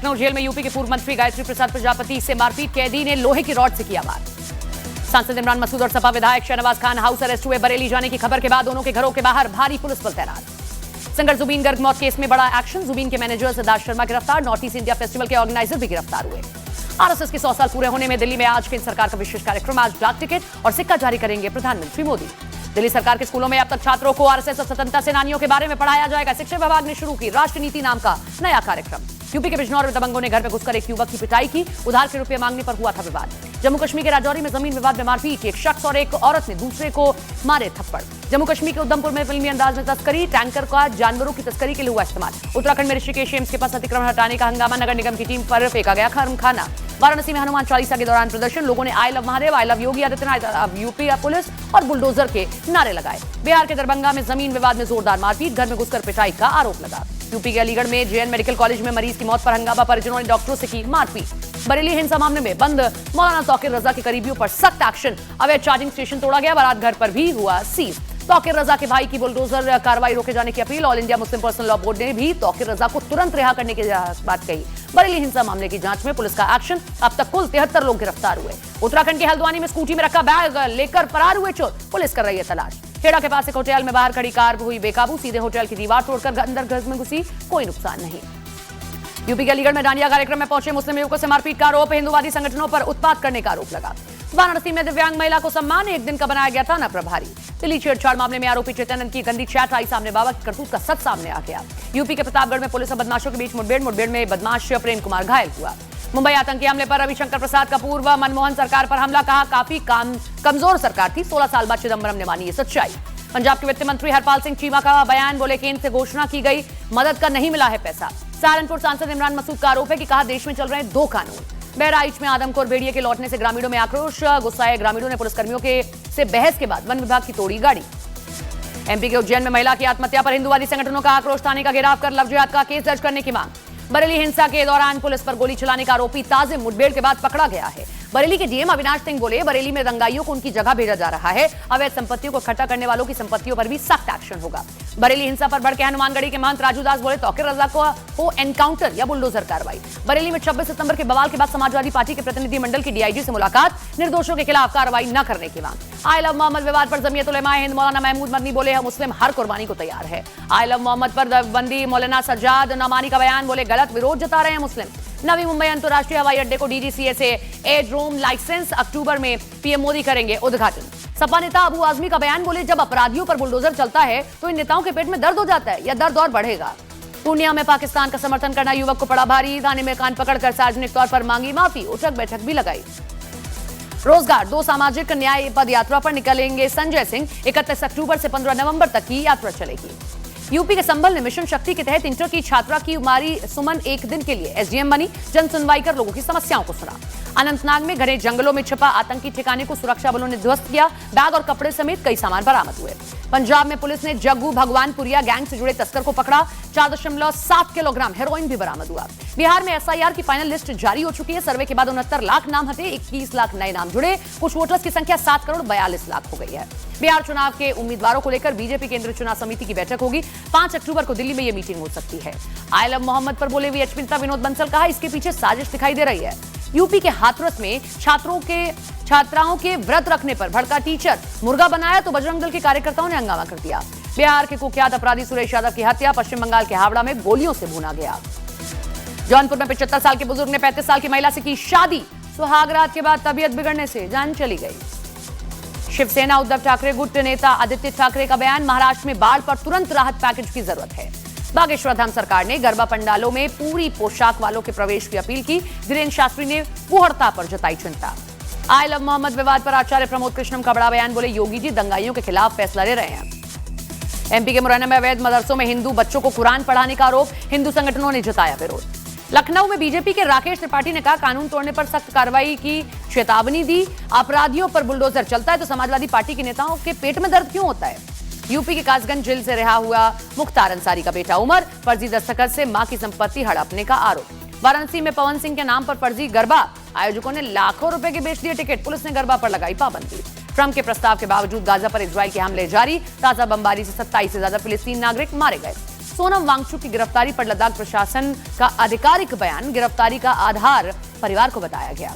Lucknow jail में UP के पूर्व मंत्री गायत्री प्रसाद प्रजापति से मारपीट, कैदी ने लोहे की रॉड से किया वार। सांसद इमरान मसूद और सपा विधायक शहनवाज खान हाउस अरेस्ट हुए। बरेली जाने की खबर के बाद दोनों के घरों के बाहर भारी पुलिस बल तैनात। सिंगर जुबीन गर्ग मौत केस में बड़ा एक्शन, जुबीन के मैनेजर सिद्धार्थ शर्मा गिरफ्तार। नॉर्थ ईस्ट इंडिया फेस्टिवल के ऑर्गेनाइजर भी गिरफ्तार हुए। आरएसएस के 100 साल पूरे होने में दिल्ली में आज केंद्र सरकार का विशेष कार्यक्रम। आज डाक टिकट और सिक्का जारी करेंगे प्रधानमंत्री मोदी। दिल्ली सरकार के स्कूलों में अब तक छात्रों को आरएसएस और स्वतंत्रता सेनानियों के बारे में पढ़ाया जाएगा। शिक्षा विभाग ने शुरू की राष्ट्र नीति नाम का नया कार्यक्रम। यूपी के बिजनौर में दबंगों ने घर में घुसकर एक युवक की पिटाई की, उधार के रुपए मांगने पर हुआ था विवाद। जम्मू कश्मीर के राजौरी में जमीन विवाद में मारपीट, एक शख्स और एक औरत ने दूसरे को मारे थप्पड़। जम्मू कश्मीर के उधमपुर में फिल्मी अंदाज में तस्करी, टैंकर का जानवरों की तस्करी के लिए हुआ इस्तेमाल। उत्तराखंड में ऋषिकेश एम्स के पास अतिक्रमण हटाने का हंगामा, नगर निगम की टीम पर फेंका गया खाना। वाराणसी में हनुमान चालीसा के दौरान प्रदर्शन, लोगों ने I love Mahadev, I love Yogi Adityanath, अब यूपी पुलिस और बुलडोजर के नारे लगाए। बिहार के दरभंगा में जमीन विवाद में जोरदार मारपीट, घर में घुसकर पिटाई का आरोप लगा। यूपी के अलीगढ़ में जेएन मेडिकल कॉलेज में मरीज की मौत पर हंगामा, परिजनों ने डॉक्टरों से की मारपीट। बरेली हिंसा मामले में बंद मौलाना तौकीर रजा के करीबियों पर सख्त एक्शन, अवैध चार्जिंग स्टेशन तोड़ा गया, बारात घर पर भी हुआ सीज। तौकीर रजा के भाई की बुलडोजर कार्रवाई रोके जाने की appeal. All India Muslim personal law board ने भी तौकीर रजा को तुरंत रिहा करने की बात कही। बरेली हिंसा मामले की जांच में पुलिस का एक्शन, अब तक कुल 73 लोग गिरफ्तार हुए। उत्तराखंड के हल्द्वानी में स्कूटी में रखा बैग लेकर फरार हुए चोर, पुलिस कर रही है तलाश। खेड़ा के पास एक होटल में बाहर खड़ी कार हुई बेकाबू, सीधे होटल की दीवार तोड़कर अंदर घर में घुसी, कोई नुकसान नहीं। यूपी के अलीगढ़ में डांडिया कार्यक्रम में पहुंचे मुस्लिम युवकों से मारपीट का आरोप, हिंदुवादी संगठनों पर उत्पात करने का आरोप लगा। वाराणसी में दिव्यांग महिला को सम्मान, एक दिन का बनाया गया थाना प्रभारी। दिल्ली छेड़छाड़ मामले में आरोपी चेतन की गंदी चैट आई सामने, बाबा की करतूत का सच सामने आ गया। यूपी के प्रतापगढ़ में पुलिस और बदमाशों के बीच मुठभेड़ में बदमाश प्रेम कुमार घायल हुआ। मुंबई आतंकी हमले पर रविशंकर प्रसाद का पूर्व मनमोहन सरकार पर हमला, कहा काफी कमजोर सरकार थी, 16 साल बाद चिदंबरम ने मानी ये सच्चाई। पंजाब के वित्त मंत्री हरपाल सिंह चीमा का बयान, बोले केंद्र से घोषणा की गई मदद का नहीं मिला है पैसा। सहारनपुर सांसद इमरान मसूद का आरोप है कि कहा देश में चल रहे हैं 2 कानून। बहराइच में आदमखोर भेड़िए के लौटने से ग्रामीणों में आक्रोश, गुस्साए ग्रामीणों ने पुलिसकर्मियों से बहस के बाद वन विभाग की तोड़ी गाड़ी। एमपी के उज्जैन में महिला की आत्महत्या पर हिंदुवादी संगठनों का आक्रोश, थाने का घेराव कर लव जिहाद का केस दर्ज करने की मांग। बरेली हिंसा के दौरान पुलिस पर गोली चलाने का आरोपी ताजिम मुठभेड़ के बाद पकड़ा गया है। बरेली के डीएम अविनाश सिंह बोले, बरेली में दंगाइयों को उनकी जगह भेजा जा रहा है, अवैध संपत्तियों को इकट्ठा करने वालों की संपत्तियों पर भी सख्त एक्शन होगा। बरेली हिंसा पर भड़के हनुमानगढ़ी के महंत राजू दास बोले, तौकीर रजा को एनकाउंटर या बुलडोजर कार्रवाई। बरेली में 26 सितंबर के बवाल के बाद समाजवादी पार्टी के प्रतिनिधिमंडल की डीआईजी से मुलाकात, निर्दोषों के खिलाफ कार्रवाई न करने की मांग। आई लव मोहम्मद विवाद पर जमीयत उलेमाए हिंद मौलाना महमूद मदनी बोले, हम मुस्लिम हर कुर्बानी को तैयार है। आई लव मोहम्मद पर बंदी मौलाना सज्जाद नमानी का बयान, बोले गलत विरोध जता रहे हैं मुस्लिम। नवी मुंबई अंतरराष्ट्रीय हवाई अड्डे को डीजीसीए से एयरड्रोम लाइसेंस, अक्टूबर में पीएम मोदी करेंगे उद्घाटन। सपा नेता अबू आजमी का बयान, बोले जब अपराधियों पर बुलडोजर चलता है तो इन नेताओं के पेट में दर्द हो जाता है या दर्द और बढ़ेगा। पूर्णिया में पाकिस्तान का समर्थन करना युवक को पड़ा भारी, थाने में कान पकड़कर सार्वजनिक तौर पर मांगी माफी, उठक बैठक भी लगाई। रोजगार 2 सामाजिक न्याय पद यात्रा पर निकलेंगे संजय सिंह, 31 अक्टूबर से 15 नवंबर तक की यात्रा चलेगी। यूपी के संभल ने मिशन शक्ति के तहत इंटर की छात्रा की मारी सुमन एक दिन के लिए एसडीएम बनी, जन सुनवाई कर लोगों की समस्याओं को सुना। अनंतनाग में घने जंगलों में छिपा आतंकी ठिकाने को सुरक्षा बलों ने ध्वस्त किया, बैग और कपड़े समेत कई सामान बरामद हुए। पंजाब में पुलिस ने जग्गू भगवानपुरिया गैंग से जुड़े तस्कर को पकड़ा, 4.7 किलोग्राम हेरोइन भी बरामद हुआ। बिहार में एसआईआर की फाइनल लिस्ट जारी हो चुकी है, सर्वे के बाद 69 लाख नाम हटे, 21 लाख नए नाम जुड़े, कुछ वोटर्स की संख्या 7 करोड़ 42 लाख हो गई है। बिहार चुनाव के उम्मीदवारों को लेकर बीजेपी केंद्रीय चुनाव समिति की बैठक होगी, 5 अक्टूबर को दिल्ली में यह मीटिंग हो सकती है। आई लव मोहम्मद पर बोले वीएचपी नेता विनोद बंसल, कहा इसके पीछे साजिश दिखाई दे रही है। यूपी के हाथरस में छात्राओं के व्रत रखने पर भड़का टीचर, मुर्गा बनाया तो बजरंग दल के कार्यकर्ताओं ने हंगामा कर दिया। बिहार के कुख्यात अपराधी सुरेश यादव की हत्या, पश्चिम बंगाल के हावड़ा में गोलियों से भूना गया। जौनपुर में 75 साल के बुजुर्ग ने 35 साल की महिला से की शादी, सुहागरात के बाद तबीयत बिगड़ने से जान चली गई। शिवसेना उद्धव ठाकरे गुट नेता आदित्य ठाकरे का बयान, महाराष्ट्र में बाढ़ पर तुरंत राहत पैकेज की जरूरत है। बागेश्वर धाम सरकार ने गरबा पंडालों में पूरी पोशाक वालों के प्रवेश की अपील की, धीरेन्द्र शास्त्री ने फूहड़ता पर जताई चिंता। आई लव मोहम्मद विवाद पर आचार्य प्रमोद कृष्णम का बड़ा बयान, बोले योगी जी दंगाइयों के खिलाफ फैसला ले रहे हैं। एमपी के मुरैना में अवैध मदरसों में हिंदू बच्चों को कुरान पढ़ाने का आरोप, हिंदू संगठनों ने जताया विरोध। लखनऊ में बीजेपी के राकेश त्रिपाठी ने कहा कानून तोड़ने पर सख्त कार्रवाई की चेतावनी दी, अपराधियों पर बुलडोजर चलता है तो समाजवादी पार्टी के नेताओं के पेट में दर्द क्यों होता है। यूपी के कासगंज जेल से रिहा हुआ मुख्तार अंसारी का बेटा उमर, फर्जी दस्तखत से मां की संपत्ति हड़पने का आरोप। वाराणसी में पवन सिंह के नाम पर फर्जी गरबा, आयोजकों ने लाखों रुपए के बेच दिए टिकट, पुलिस ने गरबा पर लगाई पाबंदी। ट्रंप के प्रस्ताव के बावजूद गाजा पर इजरायल के हमले जारी, ताजा बमबारी से 27 से ज्यादा फिलिस्तीनी नागरिक मारे गए। सोनम वांगचुक की गिरफ्तारी पर लद्दाख प्रशासन का आधिकारिक बयान, गिरफ्तारी का आधार परिवार को बताया गया।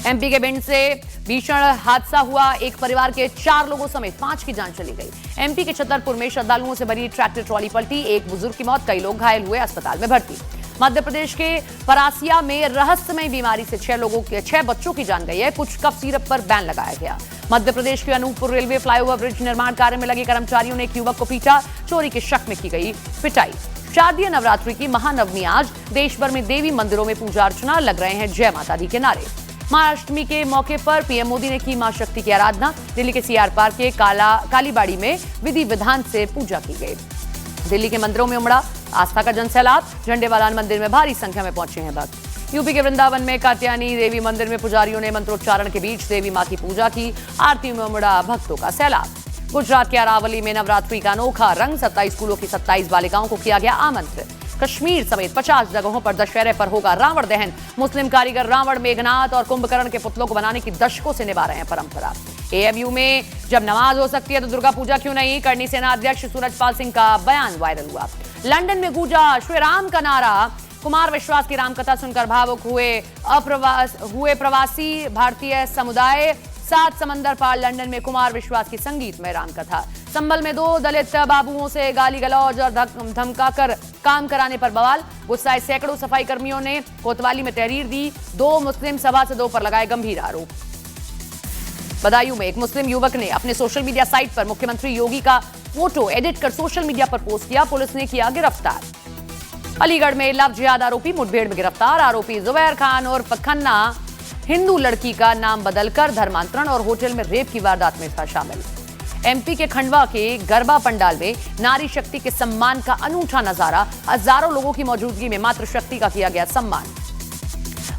एमपी के भिंड से भीषण हादसा हुआ, एक परिवार के 4 लोगों समेत 5 की जान चली गई। एमपी के छतरपुर में श्रद्धालुओं से भरी ट्रैक्टर ट्रॉली पलटी, एक बुजुर्ग की मौत, कई लोग घायल हुए, अस्पताल में भर्ती। मध्य प्रदेश के परासिया में रहस्यमय बीमारी से 6 बच्चों की जान गई है, कुछ कफ सिरप पर बैन लगाया गया। मध्य प्रदेश के अनूपपुर रेलवे फ्लाईओवर ब्रिज निर्माण कार्य में लगे कर्मचारियों ने एक युवक को पीटा, चोरी के शक में की गई पिटाई। शारदीय नवरात्रि की महानवमी आज, देश भर में देवी मंदिरों में पूजा अर्चना, लग रहे हैं जय माता दी के नारे। महाअष्टमी के मौके पर पीएम मोदी ने की मां शक्ति की आराधना, दिल्ली के सीआर पार्क के कालीबाड़ी में विधि विधान से पूजा की गई। दिल्ली के मंदिरों में उमड़ा आस्था का जनसैलाब, झंडेवालान मंदिर में भारी संख्या में पहुंचे हैं भक्त। यूपी के वृंदावन में कात्यायनी देवी मंदिर में पुजारियों ने मंत्रोच्चारण के बीच देवी मां की पूजा की, आरती में उमड़ा भक्तों का सैलाब। गुजरात के अरावली में नवरात्रि का अनोखा रंग, 27 स्कूलों की 27 बालिकाओं को किया गया आमंत्रित। कश्मीर समेत 50 जगहों पर दशहरे पर होगा रावण दहन, मुस्लिम कारीगर रावण, मेघनाथ और कुंभकर्ण के पुतलों को बनाने की दशकों से निभा रहे हैं परंपरा। एएमयू में जब नमाज हो सकती है तो दुर्गा पूजा क्यों नहीं, करनी सेना अध्यक्ष सूरजपाल सिंह का बयान वायरल हुआ। लंदन में गूंजा श्री राम का नारा, कुमार विश्वास की रामकथा सुनकर भावुक हुए प्रवासी भारतीय समुदाय। 7 समंदर पार लंदन में कुमार विश्वास की संगीतमय रामकथा। संभल में 2 दलित बाबुओं से गाली गलौज और धमकाकर काम कराने पर बवाल, गुस्साए सैकड़ों सफाई कर्मियों ने कोतवाली में तहरीर दी, 2 मुस्लिम सभासदों पर लगाए गंभीर आरोप। बदायूं में एक मुस्लिम युवक ने अपने सोशल मीडिया साइट पर मुख्यमंत्री योगी का फोटो एडिट कर सोशल मीडिया पर पोस्ट किया, पुलिस ने किया गिरफ्तार। अलीगढ़ में लव जिहाद आरोपी मुठभेड़ में गिरफ्तार, आरोपी जुबैर खान और खन्ना हिंदू लड़की का नाम बदलकर धर्मांतरण और होटल में रेप की वारदात में था शामिल। एमपी के खंडवा के गरबा पंडाल में नारी शक्ति के सम्मान का अनूठा नजारा, हजारों लोगों की मौजूदगी में मातृशक्ति का किया गया सम्मान।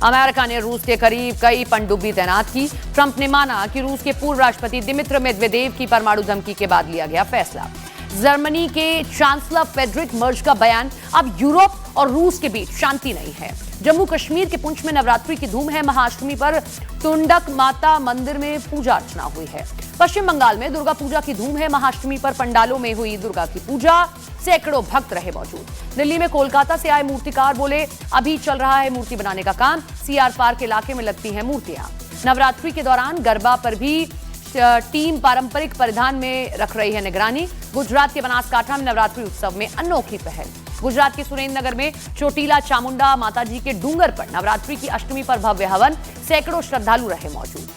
अमेरिका ने रूस के करीब कई पनडुब्बी तैनात की, ट्रंप ने माना कि रूस के पूर्व राष्ट्रपति दिमित्र मेदवेदेव की परमाणु धमकी के बाद लिया गया फैसला। जर्मनी के चांसलर फ्रेडरिक मर्ज का बयान, अब यूरोप और रूस के बीच शांति नहीं है। जम्मू कश्मीर के पुंछ में नवरात्रि की धूम है, महाअष्टमी पर तुंडक माता मंदिर में पूजा अर्चना हुई है। पश्चिम बंगाल में दुर्गा पूजा की धूम है, महाअष्टमी पर पंडालों में हुई दुर्गा की पूजा, सैकड़ों भक्त रहे मौजूद। दिल्ली में कोलकाता से आए मूर्तिकार बोले, अभी चल रहा है मूर्ति बनाने का काम, सीआर पार्क इलाके में लगती हैं मूर्तियां। नवरात्रि के दौरान गरबा पर भी टीम पारंपरिक परिधान में रख रही है निगरानी। गुजरात के बनासकांठा में नवरात्रि उत्सव में अनोखी पहल। गुजरात के सुरेंद्रनगर में चोटीला चामुंडा माताजी के डूंगर पर नवरात्रि की अष्टमी पर भव्य हवन, सैकड़ों श्रद्धालु रहे मौजूद।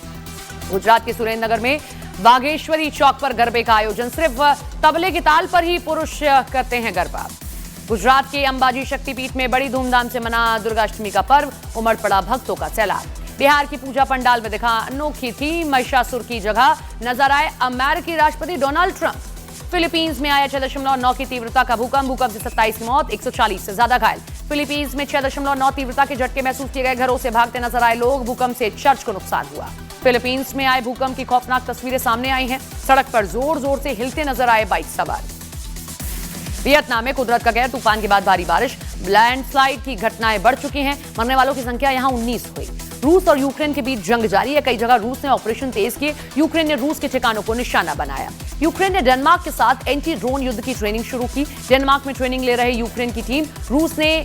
गुजरात के सुरेंद्रनगर में बागेश्वरी चौक पर गरबे का आयोजन, सिर्फ तबले की ताल पर ही पुरुष करते हैं गरबा। गुजरात के अंबाजी शक्तिपीठ में बड़ी धूमधाम से मना दुर्गाष्टमी का पर्व, उमड़ पड़ा भक्तों का सैलाब। बिहार की पूजा पंडाल में दिखा अनोखी थी, महिषासुर की जगह नजर आए अमेरिकी राष्ट्रपति डोनाल्ड ट्रंप। फिलीपींस में आया 6.9 की तीव्रता का भूकंप से 27 की मौत, 140 से ज्यादा घायल। फिलीपींस में 6.9 तीव्रता के झटके महसूस किए गए, घरों से भागते नजर आए लोग, भूकंप से चर्च को नुकसान हुआ। फिलीपींस में आए भूकंप की खौफनाक तस्वीरें सामने आई हैं, सड़क पर जोर जोर से हिलते नजर आए बाइक सवार। वियतनाम में कुदरत का कहर, तूफान के बाद भारी बारिश, लैंडस्लाइड की घटनाएं बढ़ चुकी हैं, मरने वालों की संख्या यहां 19 हुई। रूस और यूक्रेन के बीच जंग जारी है, कई जगह रूस ने ऑपरेशन तेज किए, यूक्रेन ने रूस के ठिकानों को निशाना बनाया। यूक्रेन ने डेनमार्क के साथ एंटी ड्रोन युद्ध की ट्रेनिंग शुरू की, डेनमार्क में ट्रेनिंग ले रहे यूक्रेन की टीम, रूस ने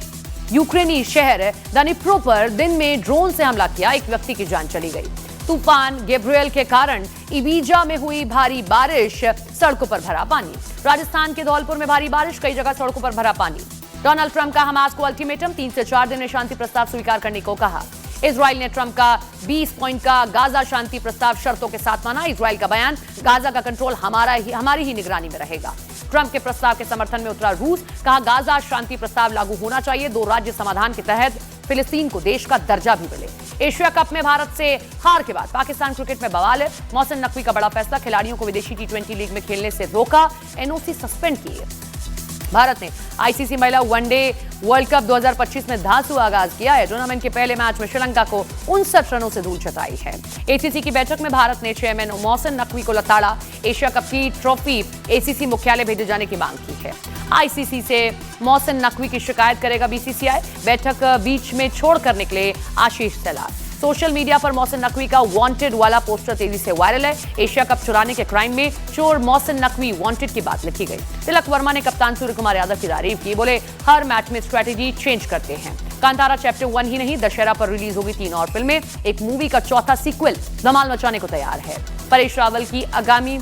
यूक्रेनी शहर दनिप्रो पर दिन में ड्रोन से हमला किया, एक व्यक्ति की जान चली गई। तूफान गैब्रियल के कारण इबीजा में हुई भारी बारिश, सड़कों पर भरा पानी। राजस्थान के धौलपुर में भारी बारिश, कई जगह सड़कों पर भरा पानी। डोनाल्ड ट्रंप का हमास को अल्टीमेटम, 3 से 4 दिन में शांति प्रस्ताव स्वीकार करने को कहा। इजराइल ने ट्रंप का 20 पॉइंट का गाजा शांति प्रस्ताव शर्तों के साथ माना। इजराइल का बयान, गाजा का कंट्रोल हमारी ही निगरानी में रहेगा। ट्रंप के प्रस्ताव के समर्थन में उतरा रूस, कहा गाजा शांति प्रस्ताव लागू होना चाहिए, 2 राज्य समाधान के तहत फिलिस्तीन को देश का दर्जा भी मिले। एशिया कप में भारत से हार के बाद पाकिस्तान क्रिकेट में बवाल है, मोहसिन नकवी का बड़ा फैसला, खिलाड़ियों को विदेशी T20 लीग में खेलने से रोका, एनओसी सस्पेंड किए। भारत ने आईसीसी महिला वनडे वर्ल्ड कप 2025 में धांसू आगाज किया है। टूर्नामेंट के पहले मैच में श्रीलंका को 59 रनों से धूल चटाई है। एसीसी की बैठक में भारत ने चेयरमैन मोहसिन नकवी को लताड़ा, एशिया कप की ट्रॉफी एसीसी मुख्यालय भेजे जाने की मांग की है। आईसीसी से मोहसिन नकवी की शिकायत करेगा बीसीसीआई, बैठक बीच में छोड़कर निकले आशीष सलार। सोशल मीडिया पर मोहसिन नकवी का वांटेड वाला पोस्टर तेजी से वायरल है। एशिया कप चुराने के क्राइम में चोर मोहसिन नकवी वांटेड की बात लिखी गई। तिलक वर्मा ने कप्तान सूर्य कुमार यादव की तारीफ की, बोले हर मैच में स्ट्रेटेजी चेंज करते हैं। कांतारा चैप्टर 1 ही नहीं, दशहरा पर रिलीज होगी 3 और फिल्में। एक मूवी का चौथा सीक्वल धमाल मचाने को तैयार है। परेश रावल की आगामी